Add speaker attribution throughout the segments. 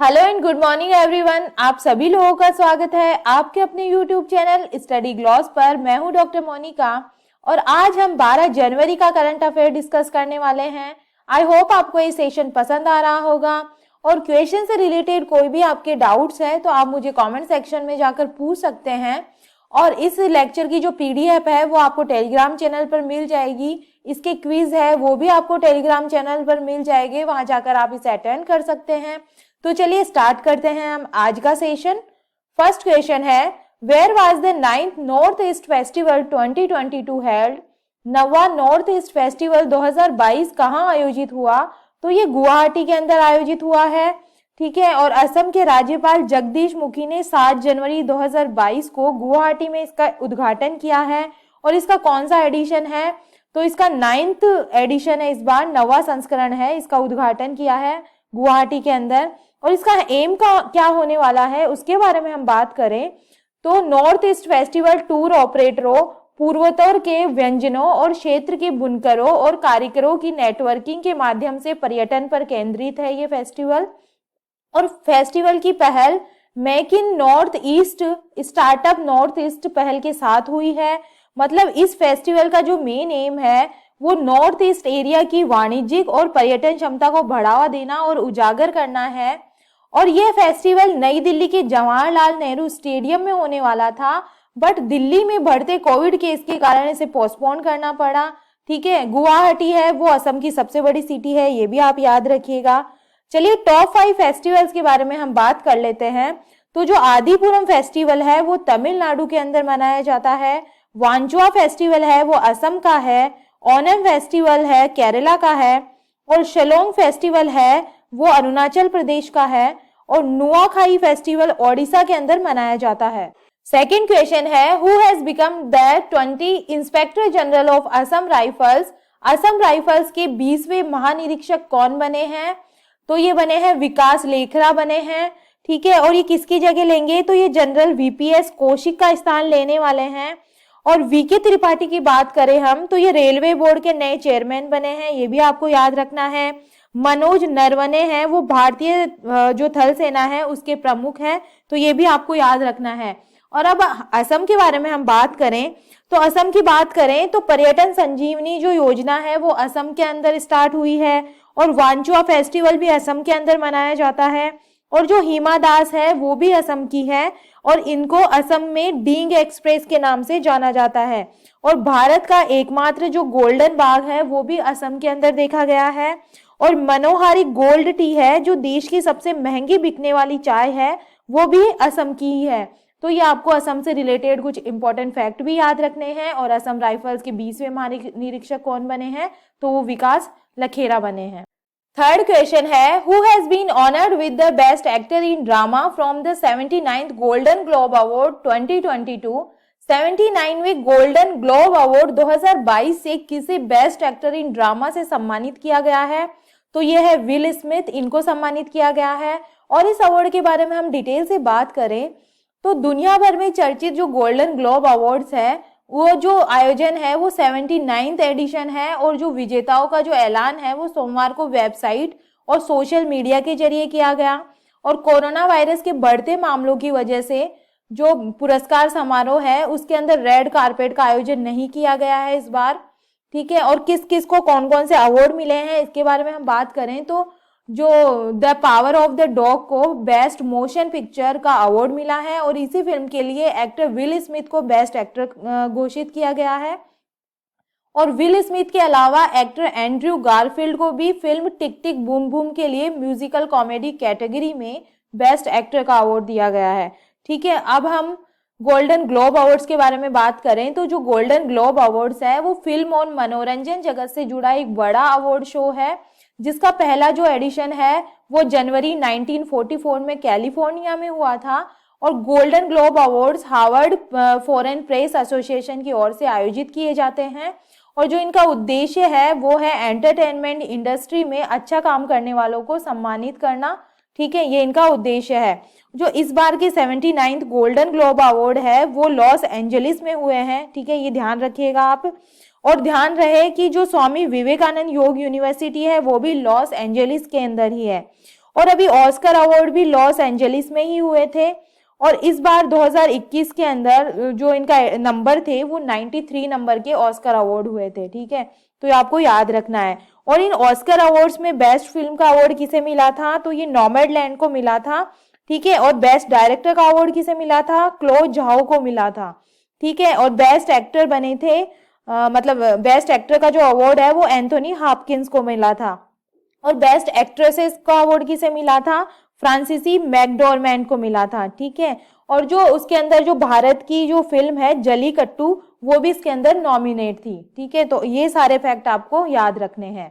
Speaker 1: Hello and good morning everyone. आप सभी लोगों का स्वागत है आपके अपने यूट्यूब चैनल स्टडी ग्लॉस पर। मैं हूं डॉक्टर मोनिका और आज हम 12 जनवरी का करंट अफेयर डिस्कस करने वाले हैं। आई होप आपको ये सेशन पसंद आ रहा होगा और क्वेश्चन से रिलेटेड कोई भी आपके डाउट्स है तो आप मुझे कमेंट सेक्शन में जाकर पूछ सकते हैं। और इस लेक्चर की जो पीडीएफ है वो आपको टेलीग्राम चैनल पर मिल जाएगी। इसके क्विज है वो भी आपको टेलीग्राम चैनल पर मिल जाएंगे, वहां जाकर आप इसे अटेंड कर सकते हैं। तो चलिए स्टार्ट करते हैं हम आज का सेशन। फर्स्ट क्वेश्चन है, where was the 9th north east festival 2022 held? नवा नॉर्थ ईस्ट फेस्टिवल 2022 कहाँ आयोजित हुआ? तो ये गुवाहाटी के अंदर आयोजित हुआ है। ठीक है, और असम के राज्यपाल जगदीश मुखी ने 7 जनवरी 2022 को गुवाहाटी में इसका उद्घाटन किया है। और इसका कौन सा एडिशन है? तो इसका 9th एडिशन है, इस बार 9वां संस्करण है। इसका उद्घाटन किया है गुवाहाटी के अंदर। और इसका एम का क्या होने वाला है उसके बारे में हम बात करें तो नॉर्थ ईस्ट फेस्टिवल टूर ऑपरेटरों, पूर्वोत्तर के व्यंजनों और क्षेत्र के बुनकरों और कारीगरों की नेटवर्किंग के माध्यम से पर्यटन पर केंद्रित है ये फेस्टिवल। और फेस्टिवल की पहल make in north east startup north east पहल के साथ हुई है। मतलब इस फेस्टिवल का जो मेन एम है वो नॉर्थ ईस्ट एरिया की वाणिज्यिक और पर्यटन क्षमता को बढ़ावा देना और उजागर करना है। और यह फेस्टिवल नई दिल्ली के जवाहरलाल नेहरू स्टेडियम में होने वाला था, बट दिल्ली में बढ़ते कोविड केस के कारण इसे पोस्टपोन करना पड़ा। ठीक है, गुवाहाटी है वो असम की सबसे बड़ी सिटी है, ये भी आप याद रखिएगा। चलिए टॉप 5 फेस्टिवल्स के बारे में हम बात कर लेते हैं। तो जो आदिपुरम फेस्टिवल है वो तमिलनाडु के अंदर मनाया जाता है। वांचुआ फेस्टिवल है वो असम का है। ओनम फेस्टिवल है केरला का है। और शिलोंग फेस्टिवल है वो अरुणाचल प्रदेश का है। और नुआखाई फेस्टिवल ओडिशा के अंदर मनाया जाता है। सेकंड क्वेश्चन है, who has become the 20 inspector general of Assam rifles? Assam rifles के 20वें महानिरीक्षक कौन बने हैं? तो ये बने हैं विकास लेखरा बने हैं। ठीक है, और ये किसकी जगह लेंगे? तो ये जनरल वीपीएस कौशिक का स्थान लेने वाले हैं। और वीके त्रिपाठी की बात करें हम तो ये रेलवे बोर्ड के नए चेयरमैन बने हैं, ये भी आपको याद रखना है। मनोज नरवणे हैं वो भारतीय जो थल सेना है उसके प्रमुख हैं, तो ये भी आपको याद रखना है। और अब असम के बारे में हम बात करें तो असम की बात करें तो पर्यटन संजीवनी जो योजना है वो असम के अंदर स्टार्ट हुई है। और वांचुआ फेस्टिवल भी असम के अंदर मनाया जाता है। और जो हिमा दास है वो भी असम की है और इनको असम में डींग एक्सप्रेस के नाम से जाना जाता है। और भारत का एकमात्र जो गोल्डन बाग है वो भी असम के अंदर देखा गया है। और मनोहारी गोल्ड टी है जो देश की सबसे महंगी बिकने वाली चाय है वो भी असम की ही है। तो ये आपको असम से रिलेटेड कुछ इंपॉर्टेंट फैक्ट भी याद रखने हैं। और असम राइफल्स के 20वें महानिरीक्षक कौन बने हैं? तो वो विकास लखेरा बने हैं। थर्ड क्वेश्चन है, who has been honoured with the best actor in drama from the 79th Golden Globe award 2022? 79वें गोल्डन ग्लोब अवार्ड 2022 से किसे बेस्ट एक्टर इन ड्रामा से सम्मानित किया गया है? तो ये है विल स्मिथ, इनको सम्मानित किया गया है। और इस अवार्ड के बारे में हम डिटेल से बात करें तो दुनिया भर में चर्चित जो गोल्डन ग्लोब अवार्ड्स है वो जो आयोजन है वो 79th एडिशन है। और जो विजेताओं का जो ऐलान है वो सोमवार को वेबसाइट और सोशल मीडिया के जरिए किया गया। और कोरोना वायरस के बढ़ते मामलों की वजह से जो पुरस्कार समारोह है उसके अंदर रेड कारपेट का आयोजन नहीं किया गया है इस बार। ठीक है, और किस किस को कौन कौन से अवार्ड मिले हैं इसके बारे में हम बात करें तो जो the power of the dog को बेस्ट मोशन पिक्चर का अवार्ड मिला है। और इसी फिल्म के लिए एक्टर विल स्मिथ को बेस्ट एक्टर घोषित किया गया है। और विल स्मिथ के अलावा एक्टर एंड्रयू गारफील्ड को भी फिल्म टिक टिक बूम बूम के लिए म्यूजिकल कॉमेडी कैटेगरी में बेस्ट एक्टर का अवार्ड दिया गया है। ठीक है, अब हम गोल्डन ग्लोब अवार्ड्स के बारे में बात करें तो जो गोल्डन ग्लोब अवार्ड्स है वो फिल्म और मनोरंजन जगत से जुड़ा एक बड़ा अवार्ड शो है जिसका पहला जो एडिशन है वो जनवरी 1944 में कैलिफोर्निया में हुआ था। और golden globe awards Harvard foreign press association की ओर से आयोजित किए जाते हैं। और जो इनका उद्देश्य है वो है एंटरटेनमेंट इंडस्ट्री में अच्छा काम करने वालों को सम्मानित करना। ठीक है, ये इनका उद्देश्य है। जो इस बार के 79th गोल्डन ग्लोब अवार्ड है वो लॉस एंजलिस में हुए हैं। ठीक है, ये ध्यान रखिएगा आप। और ध्यान रहे कि जो स्वामी विवेकानंद योग यूनिवर्सिटी है वो भी लॉस एंजलिस के अंदर ही है। और अभी ऑस्कर अवार्ड भी लॉस एंजलिस में ही हुए थे। और इस बार 2021 के अंदर जो इनका नंबर थे वो 93 नंबर के ऑस्कर अवार्ड हुए थे। ठीक है, तो ये आपको याद रखना है। और इन ऑस्कर अवार्ड्स में बेस्ट फिल्म का अवार्ड किसे मिला था, तो ये नॉमैडलैंड को मिला था। ठीक है, और बेस्ट डायरेक्टर का अवार्ड किसे मिला था, क्लो झाओ को मिला था। ठीक है, और बेस्ट एक्टर बने थे मतलब बेस्ट एक्टर का जो अवार्ड है वो एंथोनी हॉपकिंस को मिला था। और बेस्ट एक्ट्रेसेस का अवार्ड किसे मिला था, फ्रांसीसी मैकडॉर्मैंड को मिला था। ठीक है, और जो उसके अंदर जो भारत की जो फिल्म है जलीकट्टू वो भी इसके अंदर नॉमिनेट थी। ठीक है, तो ये सारे फैक्ट आपको याद रखने हैं।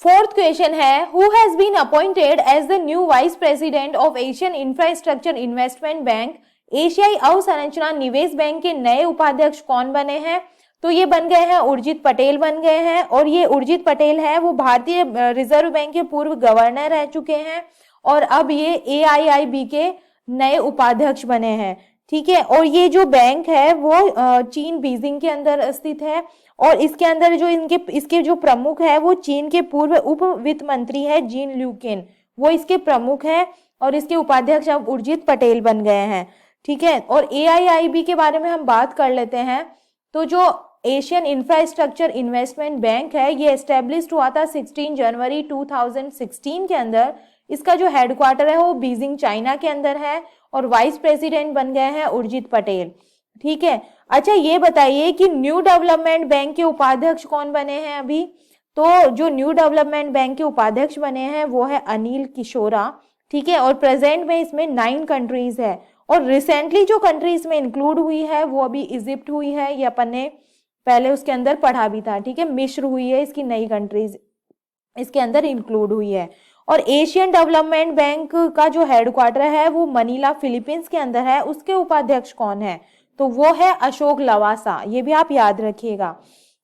Speaker 1: फोर्थ क्वेश्चन है, who has been appointed as the new vice president of Asian infrastructure investment bank, एशियाई अवसंरचना निवेश बैंक के नए उपाध्यक्ष कौन बने हैं, तो ये बन गए हैं उर्जित पटेल बन गए हैं। और ये उर्जित पटेल है वो भारतीय रिजर्व बैंक के पूर्व गवर्नर रह चुके हैं और अब ये AIIB के नए उपाध्यक्ष बने हैं। ठीक है, और ये जो बैंक है वो चीन बीजिंग के अंदर स्थित है और इसके अंदर जो इसके जो प्रमुख है वो चीन के पूर्व उप वित्त मंत्री है जीन ल्यूकेन, वो इसके प्रमुख है और इसके उपाध्यक्ष अब उर्जित पटेल बन गए हैं। ठीक है, और AIIB के बारे में हम बात कर लेते हैं। तो जो एशियन इंफ्रास्ट्रक्चर इन्वेस्टमेंट बैंक है ये एस्टेब्लिश्ड हुआ था 16 जनवरी 2016 के अंदर। इसका जो हेडक्वार्टर है वो बीजिंग चाइना के अंदर है और वाइस प्रेसिडेंट बन गए हैं उर्जित पटेल। ठीक है, अच्छा ये बताइए कि न्यू डेवलपमेंट बैंक के उपाध्यक्ष कौन बने हैं अभी, तो जो न्यू डेवलपमेंट बैंक के उपाध्यक्ष बने हैं वो है अनिल किशोरा। ठीक है, और प्रेजेंट में इसमें 9 कंट्रीज है और रिसेंटली जो कंट्रीज में इंक्लूड हुई है वो अभी इजिप्ट हुई है, ये अपन ने पहले उसके अंदर पढ़ा भी था। ठीक है, मिस्र हुई है, इसकी नई कंट्रीज इसके अंदर इंक्लूड हुई है। और एशियन डेवलपमेंट बैंक का जो हेडक्वार्टर है वो मनीला फिलीपींस के अंदर है, उसके उपाध्यक्ष कौन है, तो वो है अशोक लवासा, ये भी आप याद रखिएगा।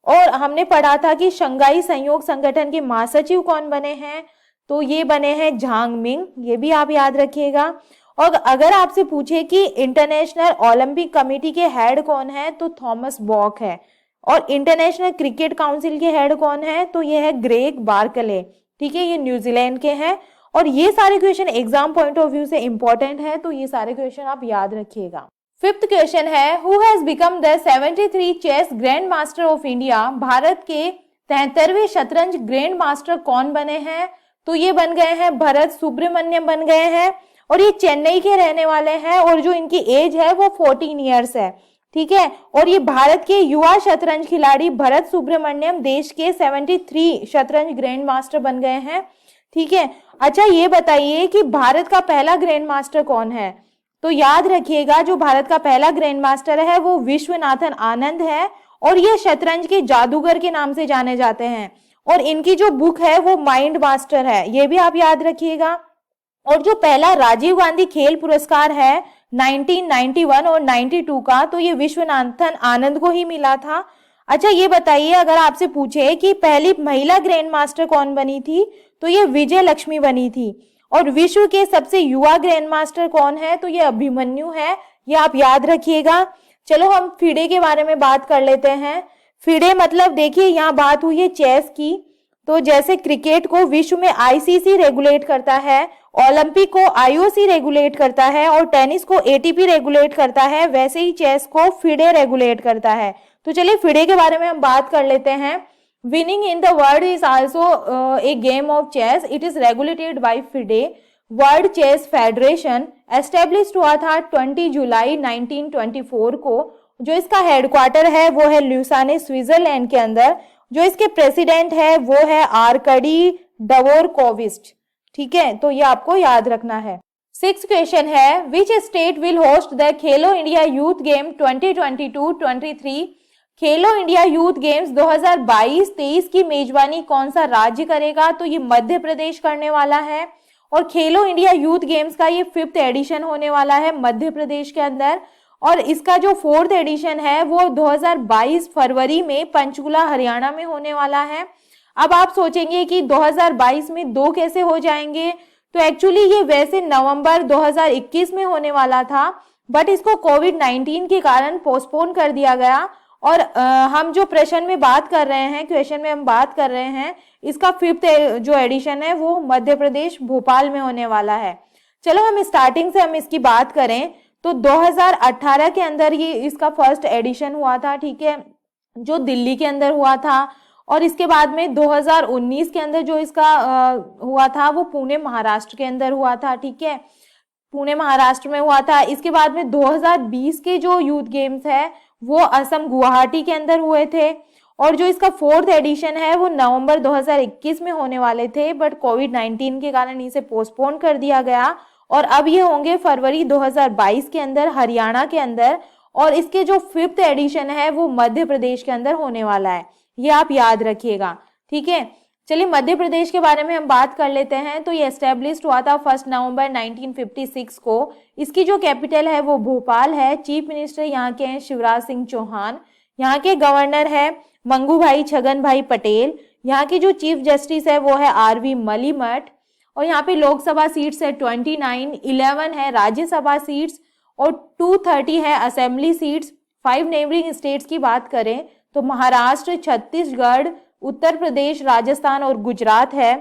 Speaker 1: और हमने पढ़ा था कि शंघाई सहयोग संगठन के महासचिव कौन बने हैं, तो ये बने हैं झांग मिंग, ये भी आप याद रखिएगा। और अगर आपसे पूछे कि इंटरनेशनल ओलंपिक कमेटी के हेड कौन है, तो थॉमस बॉक है। और इंटरनेशनल क्रिकेट काउंसिल के हेड कौन है, तो ये है ग्रेग बार्कले। ठीक है, ये न्यूजीलैंड के हैं। और ये सारे question exam point of view से इंपॉर्टेंट है, तो ये सारे क्वेश्चन आप याद रखिएगा। फिफ्थ क्वेश्चन है, who has become the 73 chess grand master of India, भारत के 73वें शतरंज ग्रैंड मास्टर कौन बने हैं, तो ये बन गए हैं भरत सुब्रमण्यम बन गए हैं और ये चेन्नई के रहने वाले हैं और जो इनकी एज है वो 14 ईयर्स है। ठीक है, और ये भारत के युवा शतरंज खिलाड़ी भरत सुब्रमण्यम देश के 73 शतरंज ग्रैंड मास्टर बन गए हैं। ठीक है, अच्छा ये बताइए कि भारत का पहला ग्रैंड मास्टर कौन है, तो याद रखिएगा जो भारत का पहला ग्रैंड मास्टर है वो विश्वनाथन आनंद है और ये शतरंज के जादूगर के नाम से जाने जाते हैं और इनकी जो बुक है वो माइंड मास्टर है, ये भी आप याद रखिएगा। और जो पहला राजीव गांधी खेल पुरस्कार है 1991 और 92 का, तो ये विश्वनाथन आनंद को ही मिला था। अच्छा ये बताइए अगर आपसे पूछे कि पहली महिला ग्रैंड मास्टर कौन बनी थी, तो ये विजय लक्ष्मी बनी थी। और विश्व के सबसे युवा ग्रैंड मास्टर कौन है, तो ये अभिमन्यु है, ये आप याद रखिएगा। चलो हम फिडे के बारे में बात कर लेते हैं। फिडे मतलब देखिए यहाँ बात हुई है चेस की, तो जैसे क्रिकेट को विश्व में ICC रेगुलेट करता है, ओलंपिक को IOC रेगुलेट करता है और टेनिस को ATP रेगुलेट करता है, वैसे ही चेस को फिडे रेगुलेट करता है। तो चलिए फिडे के बारे में हम बात कर लेते हैं। Winning in the world is also a game of chess, it is regulated by FIDE. World chess federation established हुआ था 20 जुलाई 1924 को। जो इसका हेडक्वार्टर है वो है ल्यूसाने स्विट्जरलैंड के अंदर। जो इसके प्रेसिडेंट है वो है आर्कडी डवोरकोविच। ठीक है, तो ये आपको याद रखना है। सिक्स क्वेश्चन है, which state will host the Khelo India youth game 2022-23? Khelo India youth games 2022-23 की मेजबानी कौन सा राज्य करेगा, तो ये मध्य प्रदेश करने वाला है। और खेलो इंडिया यूथ गेम्स का ये 5th एडिशन होने वाला है मध्य प्रदेश के अंदर और इसका जो 4th एडिशन है वो 2022 फरवरी में पंचकुला हरियाणा में होने वाला है। अब आप सोचेंगे कि 2022 में 2 कैसे हो जाएंगे, तो एक्चुअली ये वैसे नवंबर 2021 में होने वाला था बट इसको कोविड-19 के कारण पोस्टपोन कर दिया गया और हम जो प्रश्न में बात कर रहे हैं, क्वेश्चन में हम बात कर रहे हैं, इसका 5th जो एडिशन है वो मध्य प्रदेश भोपाल में होने वाला है। चलो हम स्टार्टिंग से हम इसकी बात करें तो 2018 के अंदर ये इसका फर्स्ट एडिशन हुआ था, ठीक है, जो दिल्ली के अंदर हुआ था। और इसके बाद में 2019 के अंदर जो इसका हुआ था वो पुणे महाराष्ट्र के अंदर हुआ था, ठीक है, पुणे महाराष्ट्र में हुआ था। इसके बाद में 2020 के जो यूथ गेम्स है वो असम गुवाहाटी के अंदर हुए थे। और जो इसका 4th एडिशन है वो नवंबर 2021 में होने वाले थे, बट कोविड-19 के कारण इसे पोस्टपोन कर दिया गया। और अब ये होंगे फरवरी 2022 के अंदर हरियाणा के अंदर। और इसके जो 5th एडिशन है वो मध्य प्रदेश के अंदर होने वाला है, ये आप याद रखिएगा, ठीक है। चलिए मध्य प्रदेश के बारे में हम बात कर लेते हैं। तो ये एस्टेब्लिश हुआ था 1 नवंबर 1956 को। इसकी जो कैपिटल है वो भोपाल है। चीफ मिनिस्टर यहाँ के हैं शिवराज सिंह चौहान। यहाँ के गवर्नर है मंगूभाई छगन भाई पटेल। यहाँ की जो चीफ जस्टिस है वो है आर.वी. मलीमठ। और यहाँ पे लोकसभा सीट्स है 29, 11 है राज्यसभा सीट्स और 230 है असेंबली सीट्स। 5 नेबरिंग स्टेट्स की बात करें तो महाराष्ट्र, छत्तीसगढ़, उत्तर प्रदेश, राजस्थान और गुजरात है,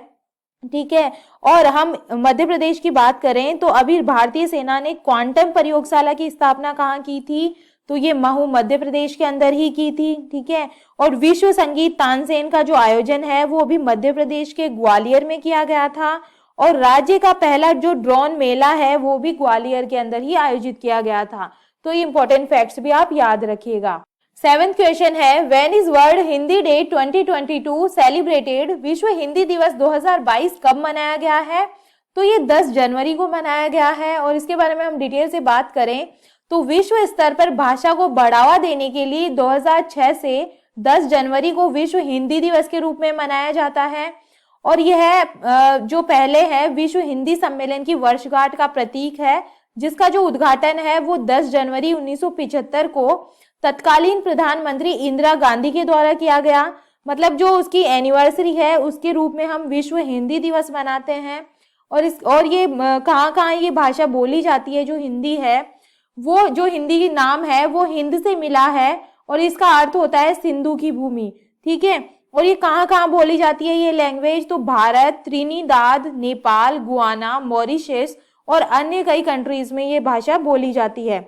Speaker 1: ठीक है। और हम मध्य प्रदेश की बात करें तो अभी भारतीय सेना ने क्वांटम प्रयोगशाला की स्थापना कहाँ की थी, तो ये महू मध्य प्रदेश के अंदर ही की थी, ठीक है। और विश्व संगीत तानसेन का जो आयोजन है वो भी मध्य प्रदेश के ग्वालियर में किया गया था। और राज्य का पहला जो ड्रोन मेला है वो भी ग्वालियर के अंदर ही आयोजित किया गया था। तो ये इंपॉर्टेंट फैक्ट्स भी आप याद रखिएगा। 7th क्वेश्चन है, when is world Hindi day 2022 celebrated? विश्व हिंदी दिवस 2022 कब मनाया गया है? तो ये 10 जनवरी को मनाया गया है। और इसके बारे में हम डिटेल से बात करें तो विश्व स्तर पर भाषा को बढ़ावा देने के लिए 2006 से 10 जनवरी को विश्व हिंदी दिवस के रूप में मनाया जाता है। और यह जो पहले है विश्व हिंदी सम्मेलन की वर्षगांठ का प्रतीक है, जिसका जो उद्घाटन है वो 10 जनवरी 1975 को तत्कालीन प्रधानमंत्री इंदिरा गांधी के द्वारा किया गया। मतलब जो उसकी एनिवर्सरी है उसके रूप में हम विश्व हिंदी दिवस मनाते हैं। और ये कहाँ ये भाषा बोली जाती है, जो हिंदी है वो, जो हिंदी की नाम है वो हिंद से मिला है और इसका अर्थ होता है सिंधु की भूमि, ठीक है। और ये कहाँ बोली जाती है ये लैंग्वेज, तो Bharat, Trinidad, Nepal, Guana, Mauritius और अन्य कई कंट्रीज में ये भाषा बोली जाती है,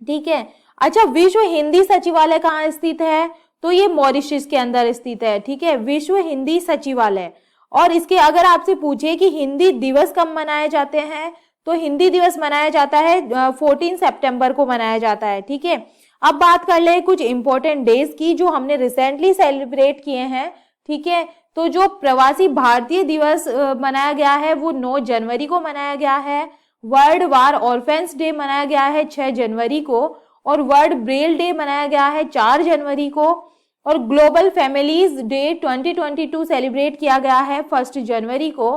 Speaker 1: ठीक है। अच्छा, विश्व हिंदी सचिवालय कहाँ स्थित है? तो ये मॉरिशस के अंदर स्थित है, ठीक है, विश्व हिंदी सचिवालय। और इसके अगर आपसे पूछे कि हिंदी दिवस कब मनाए जाते हैं तो हिंदी दिवस मनाया जाता है 14 सितंबर को मनाया जाता है, ठीक है। अब बात कर ले कुछ इंपॉर्टेंट डेज की जो हमने रिसेंटली सेलिब्रेट किए हैं, ठीक है। तो जो प्रवासी भारतीय दिवस मनाया गया है वो 9 जनवरी को मनाया गया है। वर्ल्ड वार ऑर्फेन्स डे मनाया गया है 6 जनवरी को। और वर्ल्ड ब्रेल डे मनाया गया है 4 जनवरी को। और ग्लोबल फैमिलीज डे 2022 सेलिब्रेट किया गया है 1 जनवरी को।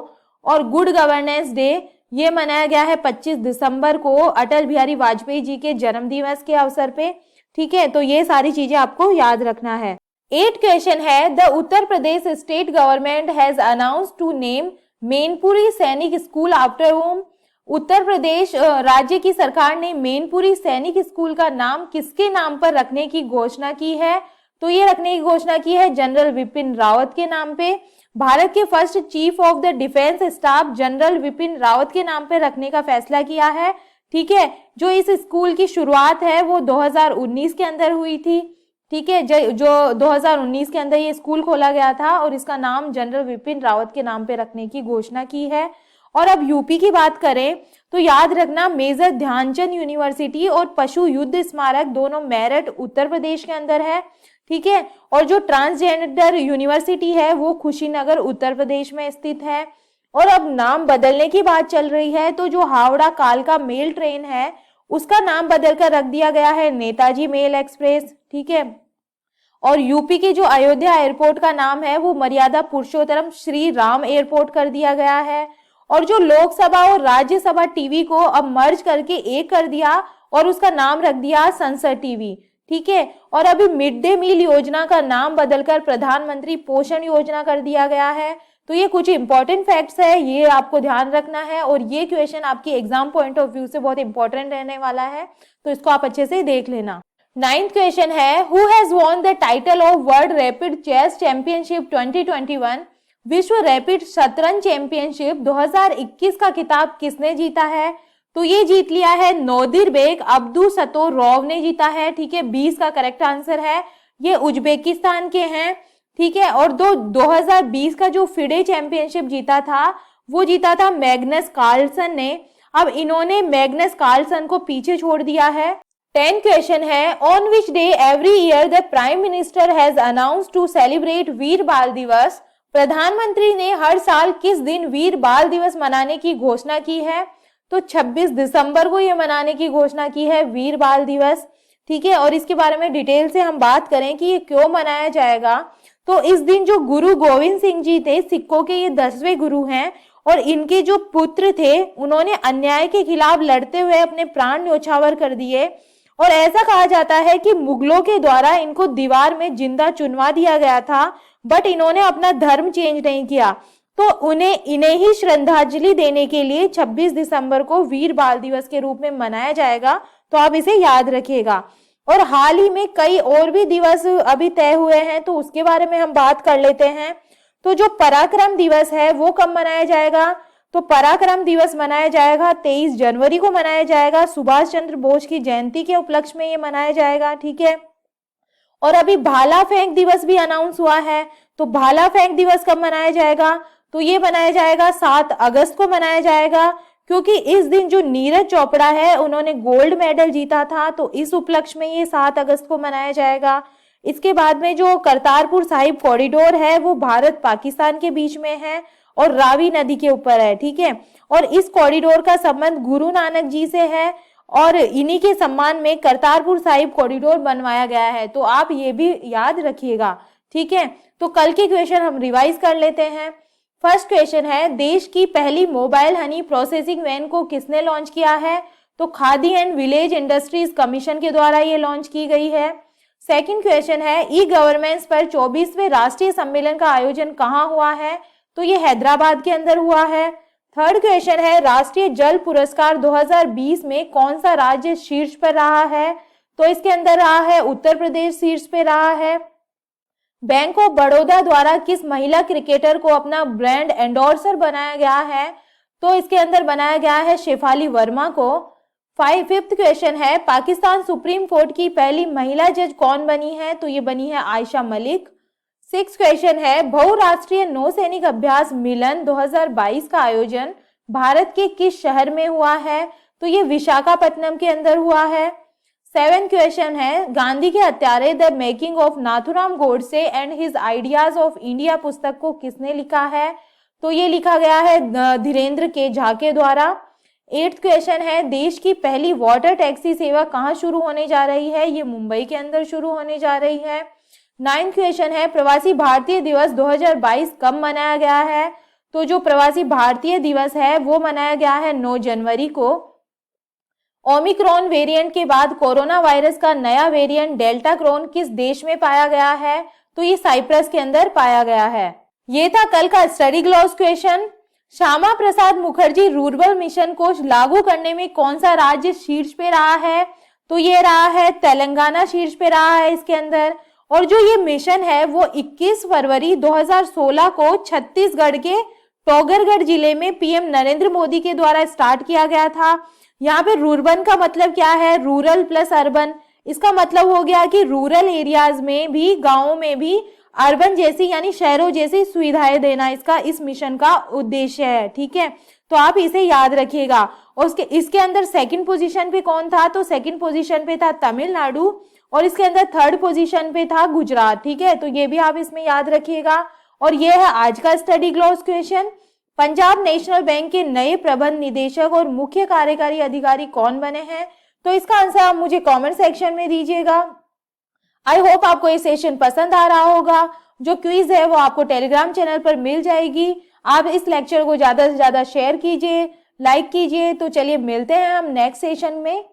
Speaker 1: और गुड गवर्नेंस डे ये मनाया गया है 25 दिसंबर को अटल बिहारी वाजपेयी जी के जन्म दिवस के अवसर पे, ठीक है। तो ये सारी चीजें आपको याद रखना है। 8 क्वेश्चन है, the Uttar Pradesh state government has announced to name Mainpuri Sainik school after whom? Uttar Pradesh राज्य की सरकार ने मैनपुरी सैनिक स्कूल का नाम किसके नाम पर रखने की घोषणा की है? तो ये रखने की घोषणा की है जनरल विपिन रावत के नाम पे। भारत के first chief of the defence staff general Vipin Rawat के नाम पे रखने का फैसला किया है, ठीक है। जो इस स्कूल की शुरुआत है वो 2019 के अंदर हुई थी, ठीक है। जो 2019 के अंदर ये स्कूल खोला गया था और इसका नाम जनरल विपिन रावत के नाम पे रखने की घोषणा की है। और अब यूपी की बात करें तो याद रखना मेजर ध्यानचंद यूनिवर्सिटी और पशु युद्ध स्मारक दोनों मेरठ उत्तर प्रदेश के अंदर है, ठीक है। और जो ट्रांसजेंडर यूनिवर्सिटी है वो कुशीनगर उत्तर प्रदेश में स्थित है। और अब नाम बदलने की बात चल रही है तो जो हावड़ा कालका मेल ट्रेन है उसका नाम बदलकर रख दिया गया है नेताजी मेल एक्सप्रेस, ठीक है। और यूपी के जो अयोध्या एयरपोर्ट का नाम है वो मर्यादा पुरुषोत्तम श्री राम एयरपोर्ट कर दिया गया है। और जो लोकसभा और राज्यसभा टीवी को अब मर्ज करके एक कर दिया और उसका नाम रख दिया संसद टीवी, ठीक है। और अभी मिड डे मील योजना का नाम बदलकर प्रधानमंत्री पोषण योजना कर दिया गया है। तो ये कुछ इंपॉर्टेंट फैक्ट्स है, ये आपको ध्यान रखना है। और ये क्वेश्चन आपकी एग्जाम पॉइंट ऑफ व्यू से बहुत इंपॉर्टेंट रहने वाला है, तो इसको आप अच्छे से देख लेना। नाइन्थ क्वेश्चन है, who has won the title of world rapid chess championship 2021? विश्व रैपिड शतरंज चैंपियनशिप 2021 का खिताब किसने जीता है? तो ये जीत लिया है नोदिरबेक अब्दुसतोरोव ने जीता है। ठीक है, 20 का करेक्ट आंसर है। ये उज्बेकिस्तान के हैं। ठीक है, और 2020 का जो फिडे चैंपियनशिप जीता था वो जीता था मैग्नस कार्लसन ने। अब इन्होंने मैग्नस कार्लसन को पीछे छोड़ दिया है। 10 क्वेश्चन है, on which day every year the prime minister has announced to celebrate Veer Bal Diwas? प्रधानमंत्री ने हर साल किस दिन वीर बाल दिवस मनाने की घोषणा की है? तो 26 दिसंबर को ये मनाने की घोषणा की है वीर बाल दिवस। ठीक है, और इसके बारे में डिटेल से हम बात करें कि ये क्यों मनाया जाएगा, तो इस दिन जो गुरु गोविंद सिंह जी थे, सिखों के ये 10वें गुरु हैं, और इनके जो पुत्र थे उन्होंने अन्याय के खिलाफ लड़ते हुए अपने प्राण न्योछावर कर दिए। और ऐसा कहा जाता है कि मुगलों के द्वारा इनको दीवार में जिंदा चुनवा दिया गया था, बट इन्होंने अपना धर्म चेंज नहीं किया। तो इन्हें ही श्रद्धांजलि देने के लिए 26 दिसंबर को वीर बाल दिवस के रूप में मनाया जाएगा। तो आप इसे याद रखिएगा। और हाल ही में कई और भी दिवस अभी तय हुए हैं, तो उसके बारे में हम बात कर लेते हैं। तो जो पराक्रम दिवस है वो कब मनाया जाएगा? तो पराक्रम दिवस मनाया जाएगा 23 जनवरी को मनाया जाएगा। सुभाष चंद्र बोस की जयंती के उपलक्ष्य में ये मनाया जाएगा। ठीक है, और अभी भाला फेंक दिवस भी अनाउंस हुआ है। तो भाला फेंक दिवस कब मनाया जाएगा? तो ये मनाया जाएगा 7 अगस्त को मनाया जाएगा, क्योंकि इस दिन जो नीरज चोपड़ा है उन्होंने गोल्ड मेडल जीता था, तो इस उपलक्ष्य में ये 7 अगस्त को मनाया जाएगा। इसके बाद में जो करतारपुर साहिब कॉरिडोर है वो भारत पाकिस्तान के बीच में है और रावी नदी के ऊपर है। ठीक है, और इस कॉरिडोर का संबंध गुरु नानक जी से है और इन्हीं के सम्मान में करतारपुर साहिब कॉरिडोर बनवाया गया है। तो आप ये भी याद रखिएगा। ठीक है, तो कल के क्वेश्चन हम रिवाइज कर लेते हैं। फर्स्ट क्वेश्चन है, देश की पहली मोबाइल हनी प्रोसेसिंग वैन को किसने लॉन्च किया है? तो khadi and village industries commission के द्वारा ये लॉन्च की गई है। सेकंड क्वेश्चन है, ई गवर्नेंस पर 24वें राष्ट्रीय सम्मेलन का आयोजन कहाँ हुआ है? तो ये हैदराबाद के अंदर हुआ है। थर्ड क्वेश्चन है, राष्ट्रीय जल पुरस्कार 2020 में कौन सा राज्य शीर्ष पर रहा है? तो इसके अंदर रहा है उत्तर प्रदेश शीर्ष पे रहा है। बैंक ऑफ बड़ौदा द्वारा किस महिला क्रिकेटर को अपना ब्रांड एंडोर्सर बनाया गया है? तो इसके अंदर बनाया गया है शेफाली वर्मा को। फिफ्थ क्वेश्चन है, पाकिस्तान सुप्रीम कोर्ट की पहली महिला जज कौन बनी है? तो ये बनी है आयशा मलिक। सिक्स क्वेश्चन है, बहुराष्ट्रीय नौसैनिक अभ्यास मिलन 2022 का आयोजन भारत के किस शहर में हुआ है? तो ये विशाखापट्टनम के अंदर हुआ है। सेवन क्वेश्चन है, गांधी के हत्यारे the making of Nathuram Godse and his ideas of India पुस्तक को किसने लिखा है? तो ये लिखा गया है धीरेन्द्र के झा के द्वारा। एट्थ क्वेश्चन है, देश की पहली वाटर टैक्सी सेवा कहाँ शुरू होने जा रही है? ये मुंबई के अंदर शुरू होने जा रही है। नाइन्थ क्वेश्चन है, प्रवासी भारतीय दिवस 2022 कब मनाया गया है? तो जो प्रवासी भारतीय दिवस है वो मनाया गया है 9 जनवरी को। ओमिक्रॉन वेरिएंट के बाद कोरोना वायरस का नया वेरिएंट डेल्टा क्रोन किस देश में पाया गया है? तो ये साइप्रस के अंदर पाया गया है। ये था कल का study gloss question. Shyama Prasad Mukherjee rural mission को लागू करने में कौन सा राज्य शीर्ष पे रहा है? तो ये रहा है तेलंगाना शीर्ष पे रहा है इसके अंदर। और जो ये मिशन है वो 21 फरवरी 2016 को छत्तीसगढ़ के टोगरगढ़ जिले में पीएम नरेंद्र मोदी के द्वारा स्टार्ट किया गया था। यहाँ पे रूरबन का मतलब क्या है? Rural plus urban. इसका मतलब हो गया कि रूरल एरियाज में भी, गांवों में भी अर्बन जैसी यानी शहरों जैसी सुविधाएं देना इसका इस मिशन का उद्देश्य है। ठीक है, तो आप इसे याद रखिएगा। और इसके अंदर सेकंड पोजीशन पे कौन था? तो सेकंड पोजीशन पे था तमिलनाडु और इसके अंदर थर्ड पोजीशन पे था गुजरात। ठीक है, तो ये भी आप इसमें याद रखिएगा। और ये है आज का study gloss question. Punjab national bank के नए प्रबंध निदेशक और मुख्य कार्यकारी अधिकारी कौन बने हैं? तो इसका आंसर आप मुझे कमेंट सेक्शन में दीजिएगा। आई होप आपको ये सेशन पसंद आ रहा होगा। जो क्विज है वो आपको टेलीग्राम चैनल पर मिल जाएगी। आप इस लेक्चर को ज्यादा से ज्यादा शेयर कीजिए, लाइक कीजिए। तो चलिए मिलते हैं हम नेक्स्ट सेशन में।